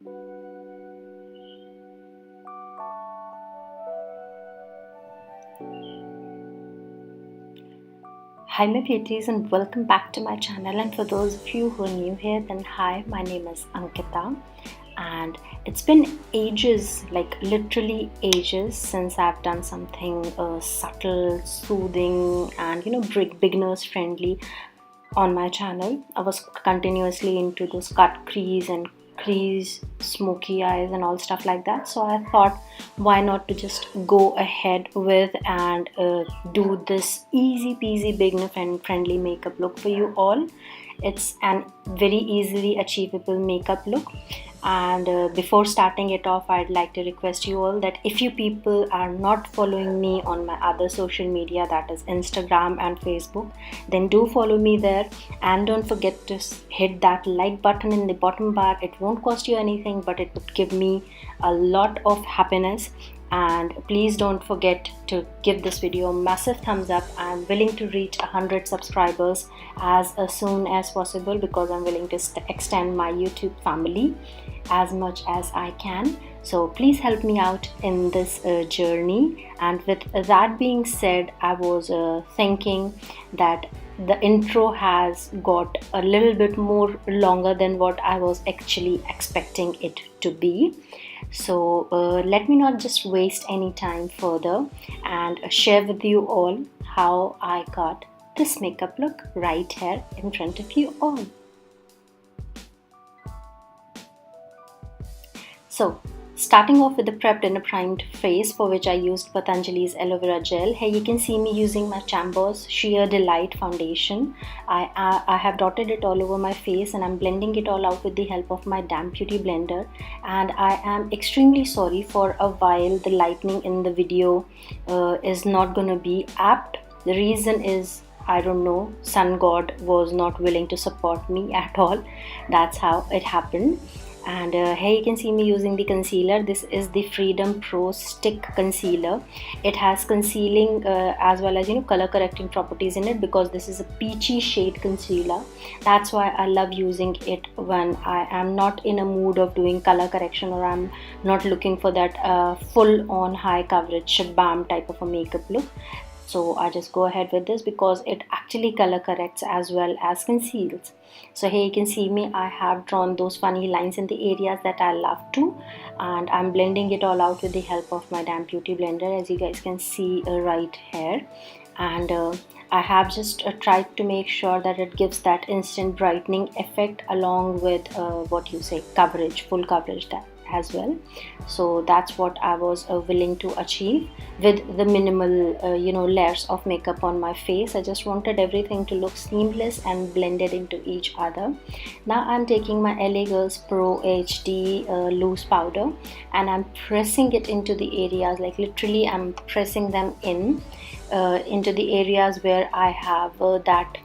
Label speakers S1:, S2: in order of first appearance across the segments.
S1: Hi my beauties, and welcome back to my channel. And for those of you who are new here, then hi, my name is Ankita, and it's been ages, like literally ages, since I've done something subtle, soothing, and beginners friendly on my channel. I was continuously into those cut crease, smoky eyes and all stuff like that, so I thought why not to just go ahead with and do this easy peasy beginner friendly makeup look for you all. It's an very easily achievable makeup look. And before starting it off, I'd like to request you all that if you people are not following me on my other social media, that is Instagram and Facebook, then do follow me there, and don't forget to hit that like button in the bottom bar. It won't cost you anything, but it would give me a lot of happiness. And please don't forget to give this video a massive thumbs up. I'm willing to reach 100 subscribers as soon as possible, because I'm willing to extend my YouTube family as much as I can. So please help me out in this journey. And with that being said, I was thinking that the intro has got a little bit more longer than what I was actually expecting it to be. So let me not just waste any time further and share with you all how I got this makeup look right here in front of you all. So starting off with the prepped and a primed face, for which I used Patanjali's aloe vera gel. Here you can see me using my Chambore's Sheer Delight foundation. I have dotted it all over my face, and I'm blending it all out with the help of my damp beauty blender. And I am extremely sorry, for a while the lighting in the video is not gonna be apt. The reason is, I don't know, sun god was not willing to support me at all. That's how it happened. And here you can see me using the concealer. This is the Freedom Pro Stick Concealer. It has concealing as well as color correcting properties in it, because this is a peachy shade concealer. That's why I love using it when I am not in a mood of doing color correction, or I'm not looking for that full on high coverage shabam type of a makeup look. So I just go ahead with this because it actually color corrects as well as conceals. So here you can see me, I have drawn those funny lines in the areas that I love to, and I'm blending it all out with the help of my damp beauty blender, as you guys can see right here. And I have just tried to make sure that it gives that instant brightening effect, along with coverage, full coverage as well. So that's what I was willing to achieve with the minimal layers of makeup on my face. I just wanted everything to look seamless and blended into each other. Now I'm taking my LA Girls Pro HD loose powder, and I'm pressing it into the areas, like literally I'm pressing them into the areas where I have that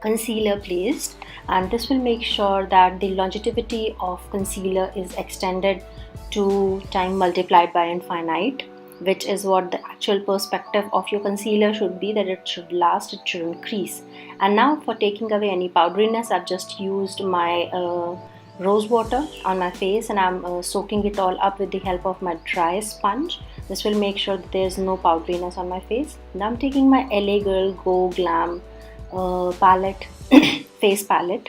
S1: concealer placed. And this will make sure that the longevity of concealer is extended to time multiplied by infinite, which is what the actual perspective of your concealer should be, that it should last, it shouldn't crease. And now for taking away any powderiness, I've just used my rose water on my face, and I'm soaking it all up with the help of my dry sponge. This will make sure that there's no powderiness on my face. Now I'm taking my LA Girl Go Glam palette face palette,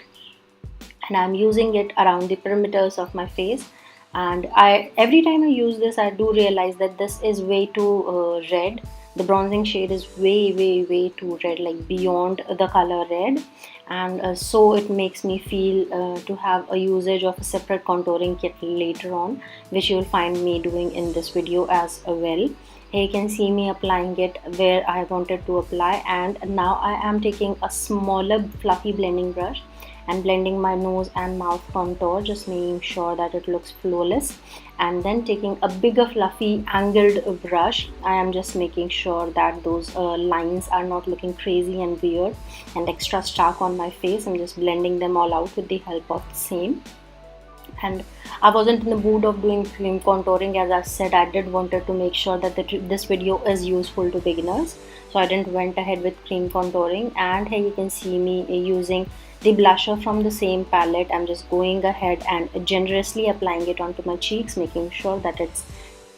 S1: and I'm using it around the perimeters of my face. And every time I use this, I do realize that this is way too red. The bronzing shade is way too red, like beyond the color red. And so it makes me feel to have a usage of a separate contouring kit later on, which you will find me doing in this video as well. Here you can see me applying it where I wanted to apply. And now I am taking a smaller fluffy blending brush and blending my nose and mouth contour, just making sure that it looks flawless. And then taking a bigger fluffy angled brush, I am just making sure that those lines are not looking crazy and weird and extra stark on my face. I'm just blending them all out with the help of the same. And I wasn't in the mood of doing cream contouring. As I said, I did wanted to make sure that this video is useful to beginners, so I didn't went ahead with cream contouring. And here you can see me using the blusher from the same palette, I'm just going ahead and generously applying it onto my cheeks, making sure that it's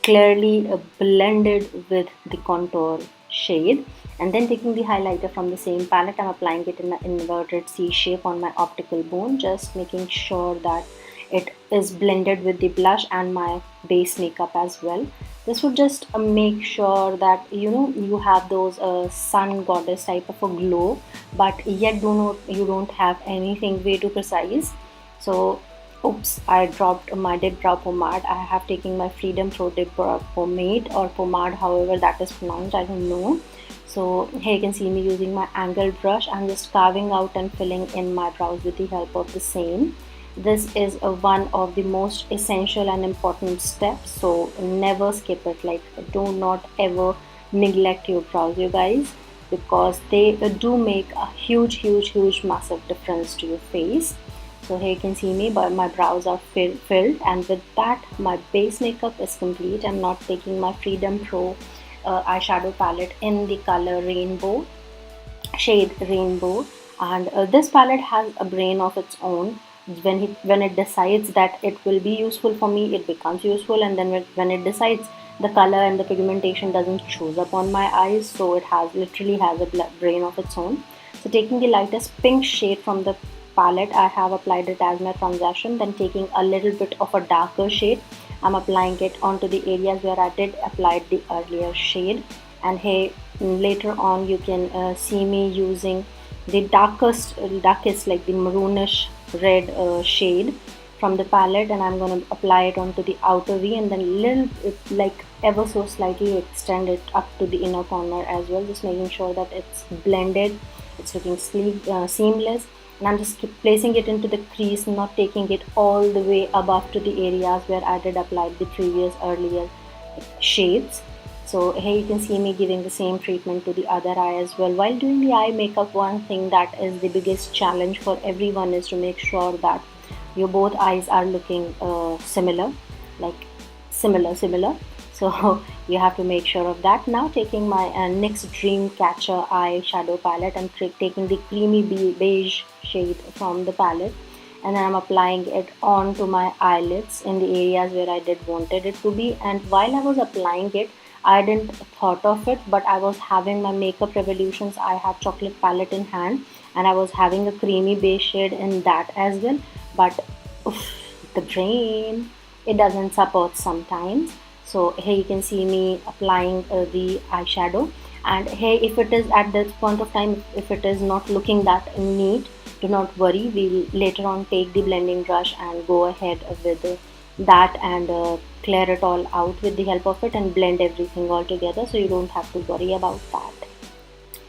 S1: clearly blended with the contour shade. And then taking the highlighter from the same palette, I'm applying it in an inverted C shape on my optical bone, just making sure that it is blended with the blush and my base makeup as well. This would just make sure that you have those sun goddess type of a glow, but yet you don't have anything way too precise. So oops, I dropped my dip brow pomade. I have taken my Freedom Pro Dip Brow Pomade or pomade, however that is pronounced, I don't know. So here you can see me using my angled brush. I'm just carving out and filling in my brows with the help of the same. This is one of the most essential and important steps, so never skip it. Like, do not ever neglect your brows, you guys, because they do make a huge massive difference to your face. So here you can see me, but my brows are filled, and with that my base makeup is complete. I'm not taking my Freedom Pro eyeshadow palette in the color rainbow, shade rainbow, and this palette has a brain of its own. When it decides that it will be useful for me, it becomes useful, and then when it decides the color and the pigmentation doesn't shows up on my eyes, so it literally has a brain of its own. So taking the lightest pink shade from the palette, I have applied it as my transition. Then taking a little bit of a darker shade, I'm applying it onto the areas where I did apply the earlier shade. And here later on you can see me using the darkest like the maroonish red shade from the palette, and I'm going to apply it onto the outer V, and then little like ever so slightly extend it up to the inner corner as well, just making sure that it's blended, it's looking seamless. And I'm just placing it into the crease, not taking it all the way above to the areas where I did apply the previous earlier shades. So here you can see me giving the same treatment to the other eye as well. While doing the eye makeup, one thing that is the biggest challenge for everyone is to make sure that your both eyes are looking similar, like similar. So you have to make sure of that. Now taking my NYX Dreamcatcher eyeshadow palette and taking the creamy beige shade from the palette, and then I'm applying it onto my eyelids in the areas where I did wanted it to be. And while I was applying it, I didn't thought of it, but I was having my Makeup Revolutions I Have Chocolate palette in hand, and I was having a creamy beige shade in that as well. But oof, the brain, it doesn't support sometimes. So here you can see me applying the eyeshadow, and here if it is at this point of time, if it is not looking that neat, do not worry, we'll later on take the blending brush and go ahead with that and clear it all out with the help of it and blend everything all together, so you don't have to worry about that.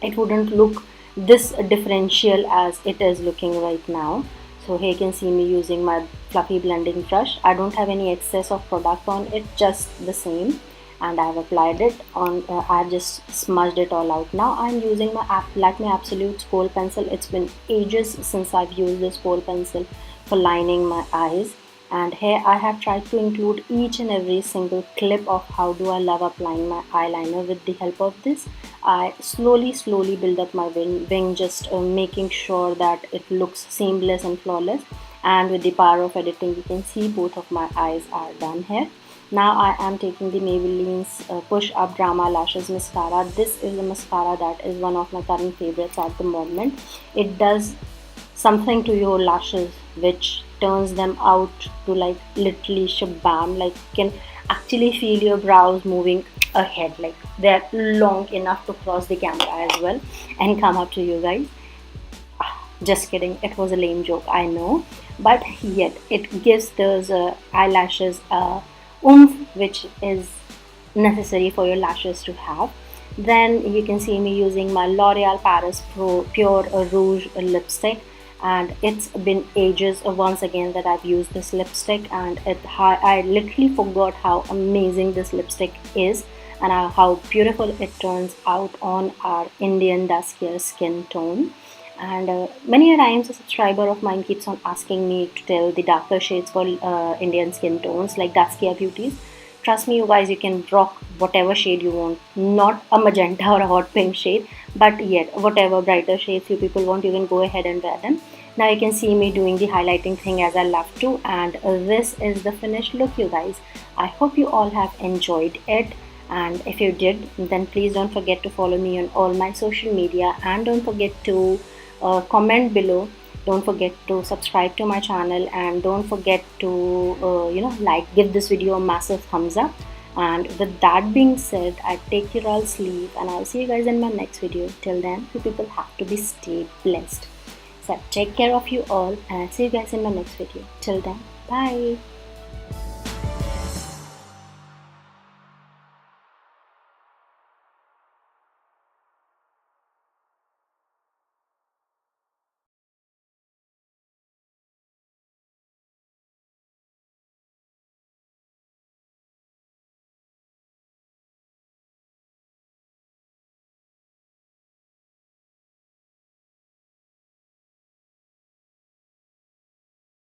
S1: It wouldn't look this differential as it is looking right now. So here you can see me using my fluffy blending brush. I don't have any excess of product on it, just the same, and I've applied it on. I've just smudged it all out. Now I'm using my Lakme Absolute Kohl pencil. It's been ages since I've used this Kohl pencil for lining my eyes, and here I have tried to include each and every single clip of how do I love applying my eyeliner. With the help of this, I slowly build up my wing, just making sure that it looks seamless and flawless. And with the power of editing, you can see both of my eyes are done here. Now I am taking the Maybelline's Push Up Drama Lashes Mascara. This is a mascara that is one of my current favorites at the moment. It does something to your lashes which turns them out to like literally shabam. Like you can actually feel your brows moving ahead, like they're long enough to cross the camera as well and come up to you guys. Just kidding, it was a lame joke, I know, but yet it gives those eyelashes a oomph which is necessary for your lashes to have. Then you can see me using my L'Oreal Paris Pure Rouge lipstick, and it's been ages once again that I've used this lipstick, and I literally forgot how amazing this lipstick is and how beautiful it turns out on our Indian duskier skin tone. And many a times a subscriber of mine keeps on asking me to tell the darker shades for Indian skin tones like duskier beauties. Trust me, you guys, you can rock whatever shade you want, not a magenta or a hot pink shade, but yet whatever brighter shades you people want, you can go ahead and wear them. Now you can see me doing the highlighting thing as I love to, and this is the finished look, you guys. I hope you all have enjoyed it, and if you did, then please don't forget to follow me on all my social media, and don't forget to comment below. Don't forget to subscribe to my channel, and don't forget to give this video a massive thumbs up. And with that being said, I take your all leave, and I'll see you guys in my next video. Till then, you people have to be stay blessed. So take care of you all, and I'll see you guys in my next video. Till then, bye.